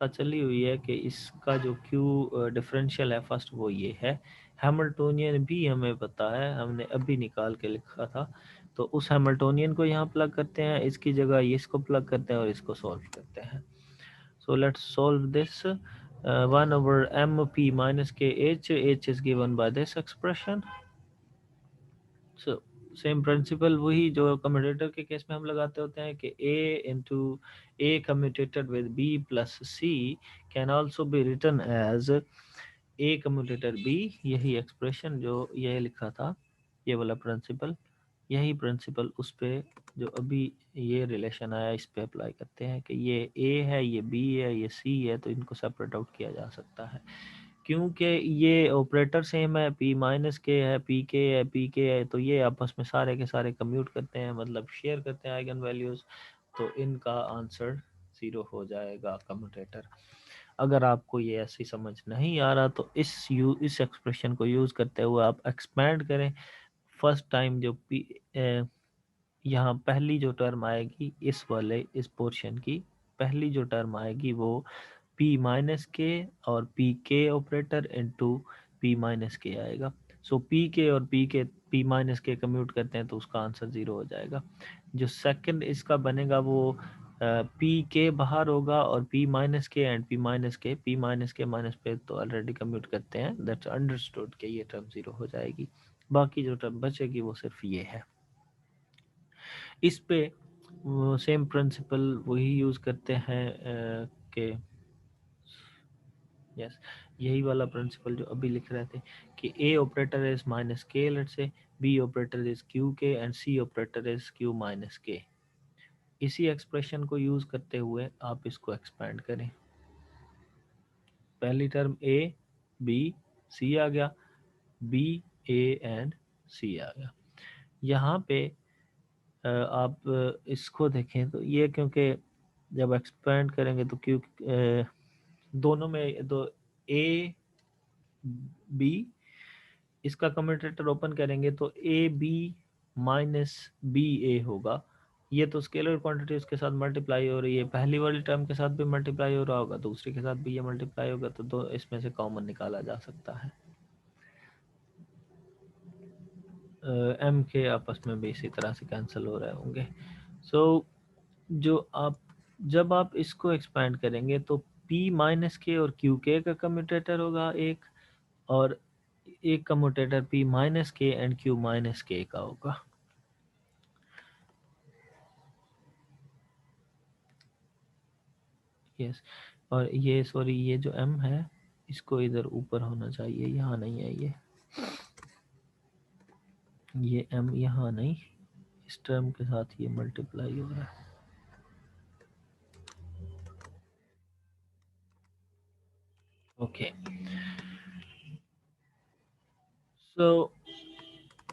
पता चली हुई है कि इसका जो क्यू डिफरेंशियल है फर्स्ट वो ये है। हैमिल्टोनियन भी हमें पता है, हमने अभी निकाल के लिखा था। तो उस हैमिल्टोनियन को यहाँ प्लग करते हैं, इसकी जगह ये इसको प्लग करते हैं और इसको सॉल्व करते हैं। So let's solve this. 1/m p minus k h is given by this expression. So same principle वही जो कम्यूटेटर के केस में हम लगाते होते हैं कि a into a commutated with b plus c can also be written as a commutator b। यही एक्सप्रेशन जो ये लिखा था, ये वाला प्रिंसिपल, यही प्रिंसिपल उस पे जो अभी ये रिलेशन आया इस पे अप्लाई करते हैं कि ये a है, ये b है, ये c है, तो इनको सेपरेट आउट किया जा सकता है क्योंकि ये ऑपरेटर सेम है, p माइनस के है, पी के है, पी के है, तो ये आपस में सारे के सारे कम्यूट करते हैं, मतलब शेयर करते हैं आइगन वैल्यूज, तो इनका आंसर 0 हो जाएगा कम्यूटेटर। अगर आपको ये ऐसी समझ नहीं आ रहा तो इस एक्सप्रेशन को यूज करते हुए आप एक्सपैंड करें। फर्स्ट टाइम जो यहाँ पहली जो टर्म आएगी इस वाले इस पोर्शन की पहली जो टर्म आएगी वो p माइनस के और पी के ऑपरेटर इनटू p माइनस के आएगा। सो p के और p माइनस के कम्यूट करते हैं तो उसका आंसर 0 हो जाएगा। जो सेकंड इसका बनेगा वो p के बाहर होगा और p माइनस के एंड p माइनस के माइनस पे तो ऑलरेडी कम्यूट करते हैं, दैट्स अंडरस्टूड कि ये टर्म 0 हो जाएगी। बाकी जो टर्म बचेगी वो सिर्फ ये है। इस पे सेम प्रिंसिपल वही यूज करते हैं कि यस यही वाला प्रिंसिपल जो अभी लिख रहे थे कि A operator is minus K, let say B operator is Q K and C operator is Q minus K. इसी एक्सप्रेशन को यूज करते हुए आप इसको एक्सपैंड करें। पहली टर्म ए बी सी आ गया, बी ए एंड सी आ गया। यहाँ पे आप इसको देखें तो ये क्योंकि जब एक्सपेंड करेंगे तो क्यों दोनों में दो ए बी, इसका कम्यूटेटर ओपन करेंगे तो ए बी माइनस बी ए होगा। ये तो स्केलर क्वांटिटी उसके साथ मल्टीप्लाई हो रही है, पहली वाली टर्म के साथ भी मल्टीप्लाई हो रहा होगा, दूसरी के साथ भी ये मल्टीप्लाई होगा, तो दो इसमें से कॉमन निकाला जा सकता है। एम के आपस में भी इसी तरह से कैंसिल हो रहे होंगे। सो जो आप जब आप इसको एक्सपैंड करेंगे तो p माइनस के और क्यू के का कम्यूटेटर होगा एक, और एक कम्यूटेटर p माइनस के एंड q माइनस के का होगा। यस और ये सॉरी ये जो m है इसको इधर ऊपर होना चाहिए, यहाँ नहीं है ये m यहाँ नहीं, इस टर्म के साथ ये मल्टीप्लाई हो रहा है। ओके सो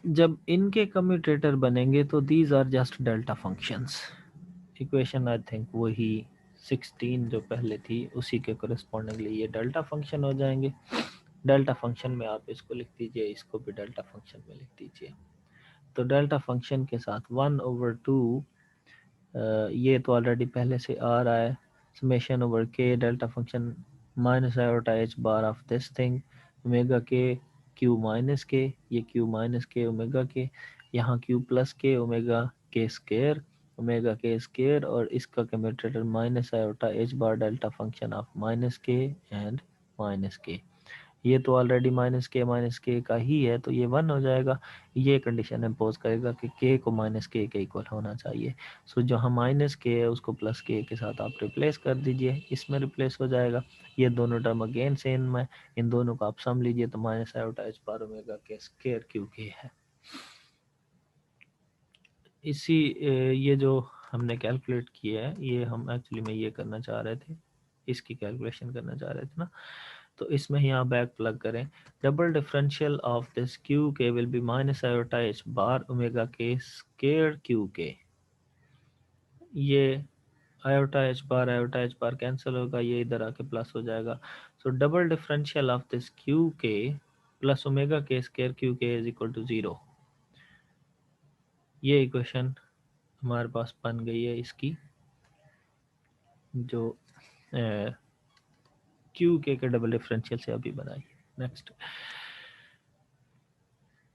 जब इनके कम्यूटेटर बनेंगे तो these are just delta functions. Equation I think वही 16 जो पहले थी उसी के कोरिस्पोंडिंगली ये डेल्टा फंक्शन हो जाएंगे। डेल्टा फंक्शन में आप इसको लिख दीजिए, इसको भी डेल्टा फंक्शन में लिख दीजिए। तो डेल्टा फंक्शन के साथ 1/2 ये तो ऑलरेडी पहले से आ रहा है, समेशन ओवर के delta function minus iota H bar of this thing omega के क्यू माइनस के, ये क्यू माइनस के ओमेगा के, यहाँ क्यू प्लस के ओमेगा के स्केयर ओमेगा के स्केयर, और इसका commutator minus iota H bar delta function of minus के एंड माइनस के। ये तो ऑलरेडी माइनस के का ही है तो ये 1 हो जाएगा। ये कंडीशन इम्पोज करेगा कि के को माइनस के इक्वल होना चाहिए। सो जहाँ माइनस के है उसको प्लस के साथ आप रिप्लेस कर दीजिए, इसमें रिप्लेस हो जाएगा। ये दोनों टर्म अगेन सेम है, इन दोनों को आप सम लीजिए तो minus iota H bar omega के स्क्वायर क्यू के है। इसी ये जो हमने कैलकुलेट किया है ये हम एक्चुअली में ये करना चाह रहे थे, इसकी कैलकुलेशन करना चाह रहे थे ना, तो इसमें यहाँ बैक प्लग करें। Double differential of this Q के will be minus iota H bar omega के स्क्वायर क्यू के। ये आयोटा एच बार कैंसिल होगा, ये इधर आके प्लस हो जाएगा। सो double differential of this Q के प्लस ओमेगा के स्क्वायर क्यू के इज इक्वल टू 0। ये इक्वेशन हमारे पास बन गई है इसकी, जो क्यू के डबल डिफरेंशियल से अभी बनाई। नेक्स्ट,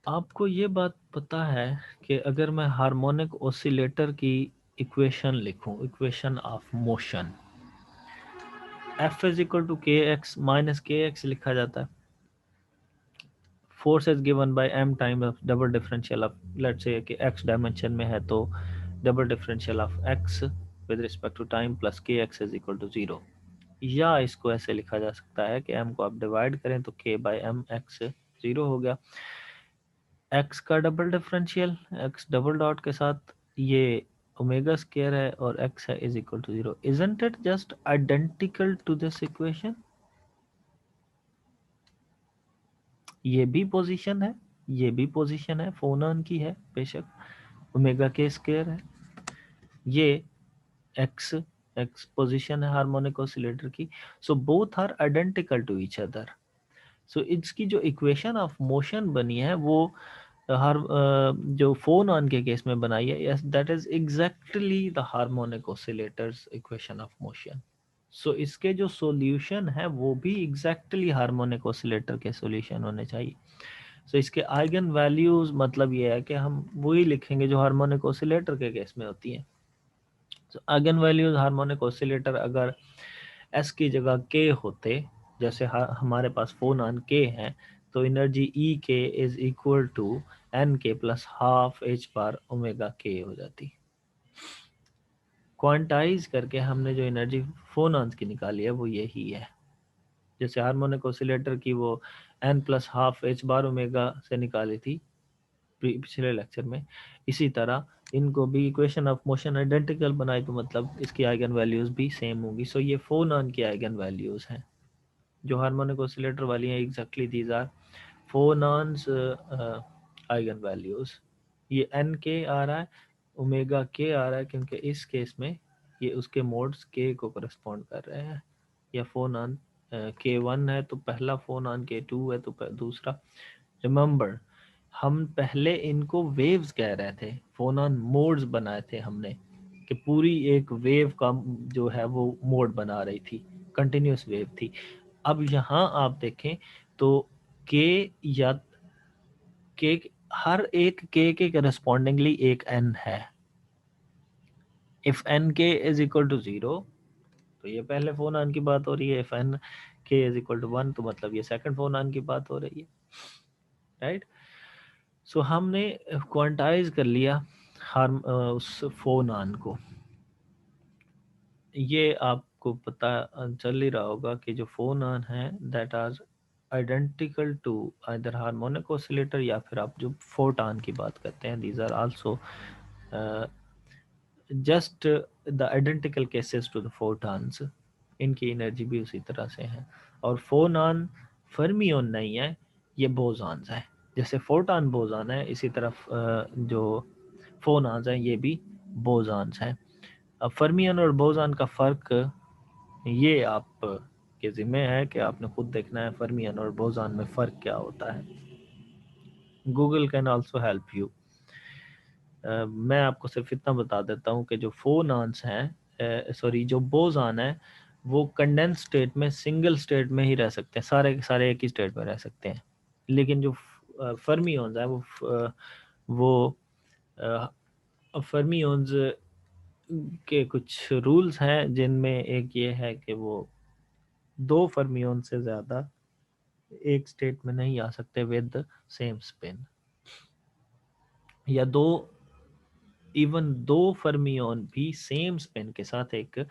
आपको ये बात पता है कि अगर मैं हार्मोनिक ऑसिलेटर की इक्वेशन लिखूं, equation of motion, F is equal to K X minus K X लिखा जाता है। Force is given by M time of double differential of, let's say कि एक्स डायमेंशन में है तो double differential of X with respect to time plus K X is equal to 0। या इसको ऐसे लिखा जा सकता है कि एम को आप डिवाइड करें तो के बाय एम एक्स 0 हो गया। एक्स का double differential X double dot के साथ ये ओमेगा स्क्वायर है और एक्स है is equal to 0। Isn't it just identical to this equation? ये भी पोजीशन है, ये भी पोजीशन है, फोनॉन की है बेशक, ओमेगा के स्क्वायर है, ये एक्स एक्स पोजीशन है हार्मोनिक ऑसिलेटर की। So both are identical to each other. So इसकी जो इक्वेशन ऑफ मोशन बनी है वो हर जो फोन ऑन के केस में बनाई है, yes that is exactly the harmonic oscillator's equation of motion. So इसके जो सॉल्यूशन है वो भी एग्जैक्टली हार्मोनिक ऑसिलेटर के सॉल्यूशन होने चाहिए। सो इसके आइगन वैल्यूज मतलब ये है कि हम वही लिखेंगे जो हार्मोनिक ऑसिलेटर के केस में होती हैं। सो आइगन वैल्यूज हार्मोनिक ऑसिलेटर अगर एस की जगह के होते, जैसे हमारे पास फोन ऑन के हैं, तो एनर्जी ई के इज इक्वल टू एन के plus half h bar omega के हो जाती। क्वांटाइज करके हमने जो एनर्जी फोन ऑन की निकाली है वो यही है। जैसे हार्मोनिक ऑसिलेटर की वो N plus half h bar omega से निकाली थी पिछले लेक्चर में, इसी तरह इनको भी इक्वेशन ऑफ मोशन आइडेंटिकल बनाए तो मतलब इसकी आइगन वैल्यूज भी सेम होंगी। सो ये फोन ऑन की आइगन वैल्यूज हैं जो हार्मोनिक ऑसिलेटर वाली हैं, exactly these are phonons eigenvalues. ये एन के आ रहा है, ओमेगा के आ रहा है क्योंकि इस केस में ये उसके मोड्स के को करस्पॉन्ड कर रहे हैं। या फोन ऑन के वन है तो पहला, फोन ऑन के टू है तो दूसरा। रिमेंबर, हम पहले इनको वेव्स कह रहे थे, फोन ऑन मोड्स बनाए थे हमने कि पूरी एक वेव का जो है वो मोड बना रही थी, कंटिन्यूस वेव थी। अब यहाँ आप देखें तो के या के, हर एक के करस्पॉन्डिंगली एक एन है। इफ एन के इज इक्वल टू 0 तो ये पहले फोन ऑन की बात हो रही है, इफ एन के इज इक्वल टू 1 तो मतलब ये सेकंड फोन ऑन की बात हो रही है, राइट। सो हमने क्वांटाइज कर लिया उस फोन ऑन को। ये आपको पता चल ही रहा होगा कि जो फोन ऑन है that are identical to either harmonic oscillator या फिर आप जो फोटॉन की बात करते हैं, these are also just the identical cases to the photons. इनकी एनर्जी भी उसी तरह से है। और फोनॉन फर्मियोन नहीं है, ये बोसॉन्स है। जैसे फोटॉन बोसॉन है इसी तरह जो फोनॉन्स हैं ये भी बोसॉन्स हैं। अब फर्मियन और बोसॉन का फ़र्क ये आप के ज़िम्मे है कि आपने खुद देखना है फर्मियन और बोसॉन में फ़र्क क्या होता है। Google can also help you. मैं आपको सिर्फ इतना बता देता हूँ कि जो फोनॉन्स हैं, सॉरी जो बोसॉन है, वो कंडेंस स्टेट में सिंगल स्टेट में ही रह सकते हैं, सारे के सारे एक ही स्टेट में रह सकते हैं। लेकिन जो फर्मियंस है वो फर्मियंस के कुछ रूल्स हैं जिनमें एक ये है कि वो दो फर्मियन से ज़्यादा एक स्टेट में नहीं आ सकते विद सेम स्पिन, या इवन दो फर्मियन भी सेम स्पिन के साथ एक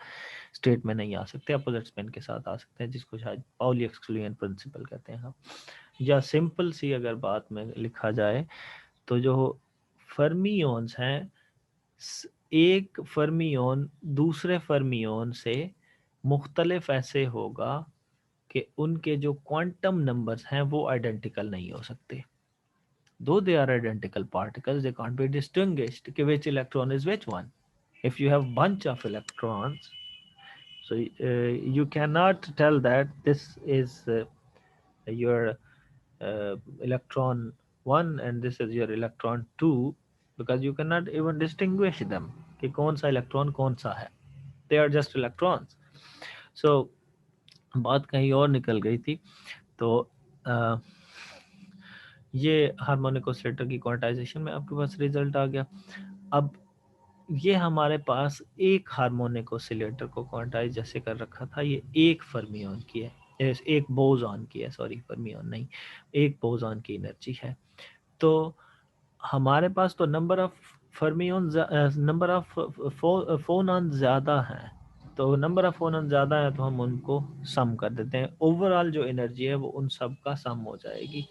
स्टेट में नहीं आ सकते, अपोजिट स्पिन के साथ आ सकते हैं, जिसको शायद पाउली एक्सक्लूजन प्रिंसिपल कहते हैं हम। या सिंपल सी अगर बात में लिखा जाए तो जो फर्मियंस हैं, एक फर्मियन दूसरे फर्मियन से मुख्तलिफ ऐसे होगा कि उनके जो क्वांटम नंबर्स हैं वो आइडेंटिकल नहीं हो सकते। Though they are identical particles, they can't be distinguished कि which electron is which one. If you have bunch of electrons, so you cannot tell that this is your electron 1 and this is your electron 2, because you cannot even distinguish them कि कौन सा electron कौन सा है. They are just electrons. So बात कहीं और निकल गई थी। तो आ, ये हार्मोनिक ऑसिलेटर की क्वांटाइजेशन में आपके पास रिजल्ट आ गया। अब ये हमारे पास एक हार्मोनिक ऑसिलेटर को क्वांटाइज जैसे कर रखा था, ये एक फर्मियन की है, एक बोसॉन की है, सॉरी फर्मियन नहीं, एक बोसॉन की एनर्जी है। तो हमारे पास तो number of fermion, number of phonon ज़्यादा हैं, तो नंबर ऑफ फोनॉन ज़्यादा है तो हम उनको सम कर देते हैं, ओवरऑल जो एनर्जी है वो उन सब का सम हो जाएगी।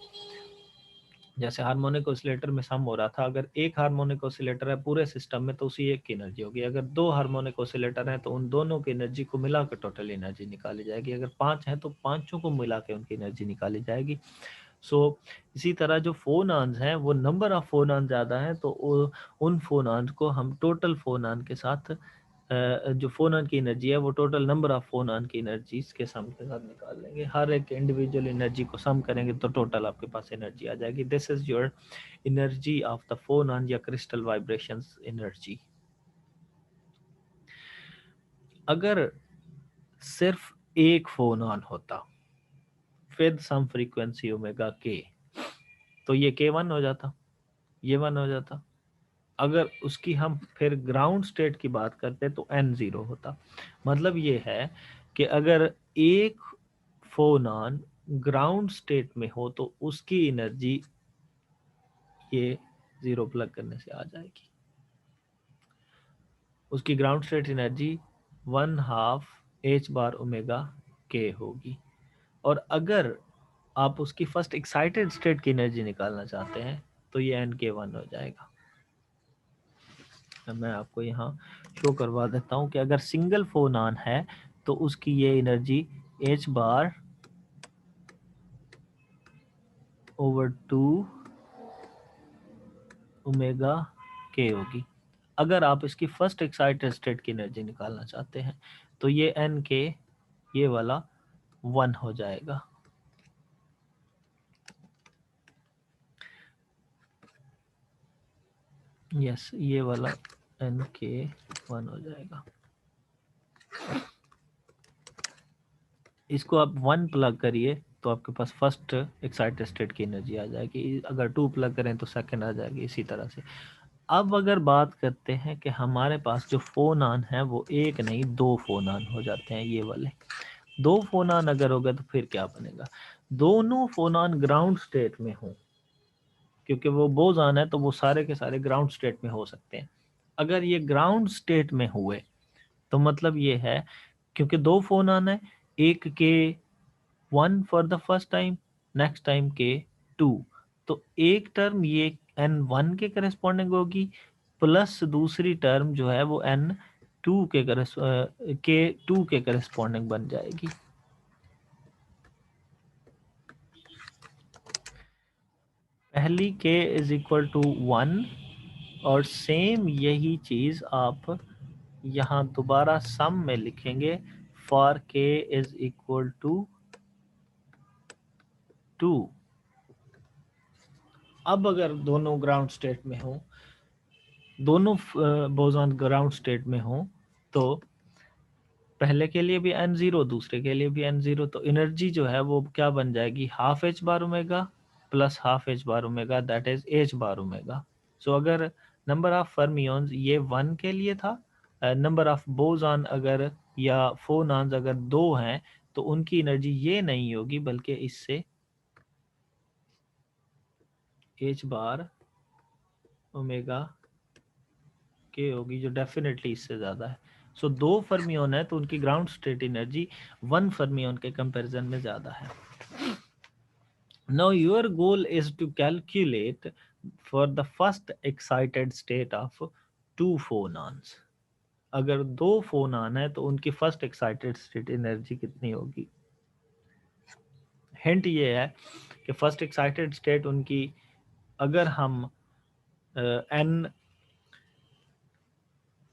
जैसे हार्मोनिक ऑसिलेटर में सम हो रहा था, अगर एक हार्मोनिक ऑसिलेटर है पूरे सिस्टम में तो उसी एक की एनर्जी होगी, अगर दो हार्मोनिक ऑसिलेटर हैं तो उन दोनों की एनर्जी को मिला के टोटल एनर्जी निकाली जाएगी, अगर पांच हैं तो पांचों को मिला के उनकी एनर्जी निकाली जाएगी। सो इसी तरह जो फोनॉन्स हैं वो नंबर ऑफ फोनॉन ज़्यादा है तो उन फोनॉन्स को हम टोटल फोनॉन के साथ जो फोनॉन की एनर्जी है वो टोटल नंबर ऑफ फोनॉन की एनर्जी के सम के साथ निकाल लेंगे, हर एक इंडिविजुअल एनर्जी को सम करेंगे तो टोटल आपके पास एनर्जी आ जाएगी। This is your energy of the phonon या क्रिस्टल वाइब्रेशंस एनर्जी। अगर सिर्फ एक फोनॉन होता विद सम फ्रीक्वेंसी ओमेगा के तो ये के वन हो जाता, ये वन हो जाता। अगर उसकी हम फिर ग्राउंड स्टेट की बात करते तो एन जीरो होता। मतलब ये है कि अगर एक फोनॉन ग्राउंड स्टेट में हो तो उसकी एनर्जी ये जीरो प्लग करने से आ जाएगी, उसकी ground state energy 1/2 H bar omega के होगी। और अगर आप उसकी फर्स्ट एक्साइटेड स्टेट की एनर्जी निकालना चाहते हैं तो ये एन के वन हो जाएगा। मैं आपको यहाँ शो करवा देता हूँ कि अगर सिंगल फोनॉन है तो उसकी ये एनर्जी एच बार ओवर 2 ओमेगा के होगी। अगर आप इसकी फर्स्ट एक्साइटेड स्टेट की एनर्जी निकालना चाहते हैं तो ये एन के ये वाला 1 हो जाएगा। यस, ये वाला एन के 1 हो जाएगा। इसको आप 1 प्लग करिए तो आपके पास फर्स्ट एक्साइटेड स्टेट की एनर्जी आ जाएगी, अगर 2 प्लग करें तो सेकंड आ जाएगी, इसी तरह से। अब अगर बात करते हैं कि हमारे पास जो फोनॉन है वो एक नहीं दो फोनॉन हो जाते हैं, ये वाले दो फोनॉन अगर हो गए तो फिर क्या बनेगा, दोनों फोनॉन ग्राउंड स्टेट में हो, क्योंकि वो बोसॉन है तो वो सारे के सारे ग्राउंड स्टेट में हो सकते हैं। अगर ये ग्राउंड स्टेट में हुए तो मतलब ये है, क्योंकि दो फोनॉन है, एक के 1 for the first time, next time के 2, तो एक टर्म ये n1 के करस्पॉन्डिंग होगी प्लस दूसरी टर्म जो है वो n2 के 2 के करस्पॉन्डिंग बन जाएगी। पहली k इज इक्वल टू 1 और सेम यही चीज आप यहाँ दोबारा सम में लिखेंगे, for k is equal to 2। अब अगर दोनों ग्राउंड स्टेट में हो, दोनों बोसॉन ग्राउंड स्टेट में हो तो पहले के लिए भी एन जीरो, दूसरे के लिए भी एन जीरो, तो एनर्जी जो है वो क्या बन जाएगी, half h bar omega plus half h bar omega, that is h bar omega. So अगर नंबर ऑफ फर्मियंस ये 1 के लिए था, नंबर ऑफ बोसॉन अगर या फोनॉन्स अगर दो हैं तो उनकी एनर्जी ये नहीं होगी बल्कि इससे एच बार ओमेगा के होगी, जो डेफिनेटली इससे ज़्यादा है। सो दो फर्मियन है तो उनकी ग्राउंड स्टेट एनर्जी 1 फर्मियन के कंपैरिजन में ज़्यादा है। Now your goal is to calculate for the first excited state of 2 phonons. अगर दो फोनॉन है तो उनकी फर्स्ट एक्साइटेड स्टेट एनर्जी कितनी होगी। हिंट ये है कि फर्स्ट एक्साइटेड स्टेट उनकी, अगर हम एन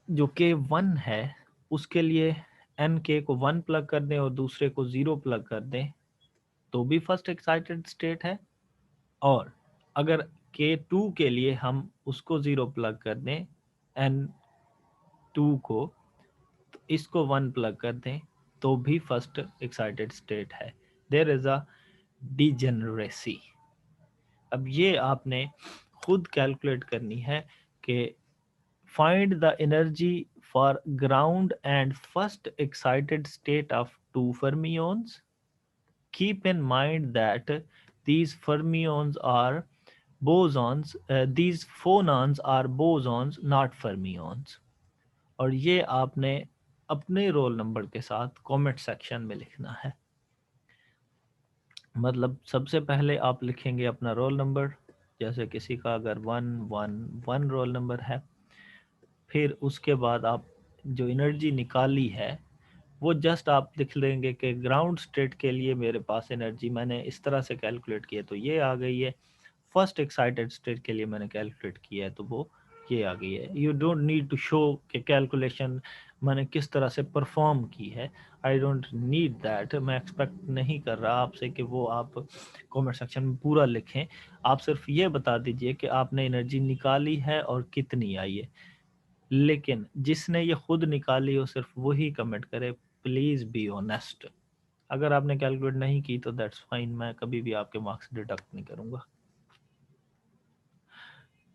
जो के 1 है उसके लिए एन के को 1 प्लग कर दें और दूसरे को 0 प्लग कर दें तो भी फर्स्ट एक्साइटेड स्टेट है, और अगर के 2 के लिए हम उसको 0 प्लग कर दें एन 2 को, तो इसको 1 प्लग कर दें तो भी फर्स्ट एक्साइटेड स्टेट है, देयर इज अ डिजेनरेसी। अब ये आपने खुद कैलकुलेट करनी है कि find the energy for ground and first excited state of two fermions. Keep in mind that these fermions are bosons, these phonons are bosons, not fermions. और ये आपने अपने रोल नंबर के साथ कमेंट सेक्शन में लिखना है। मतलब सबसे पहले आप लिखेंगे अपना रोल नंबर, जैसे किसी का अगर 111 रोल नंबर है, फिर उसके बाद आप जो एनर्जी निकाली है वो जस्ट आप लिख लेंगे कि ग्राउंड स्टेट के लिए मेरे पास एनर्जी मैंने इस तरह से कैलकुलेट की है तो ये आ गई है, फर्स्ट एक्साइटेड स्टेट के लिए मैंने कैलकुलेट किया है तो वो ये आ गई है। You don't need to show कि कैलकुलेशन मैंने किस तरह से परफॉर्म की है, आई डोंट नीड दैट। मैं एक्सपेक्ट नहीं कर रहा आपसे कि वो आप कमेंट सेक्शन में पूरा लिखें, आप सिर्फ ये बता दीजिए कि आपने एनर्जी निकाली है और कितनी आई है। लेकिन जिसने ये खुद निकाली हो सिर्फ वही कमेंट करे, प्लीज बी ऑनेस्ट। अगर आपने कैलकुलेट नहीं की तो दैट्स फाइन, मैं कभी भी आपके मार्क्स डिडक्ट नहीं करूंगा।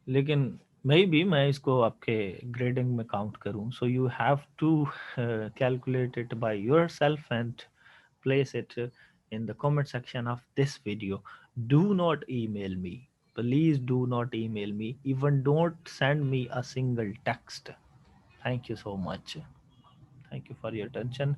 लेकिन मे बी मैं इसको आपके ग्रेडिंग में काउंट करूं, so you have to calculate it by yourself and place it in the comment section of this video. Do not email me, please do not email me, even don't send me a single text. Thank you so much. Thank you for your attention.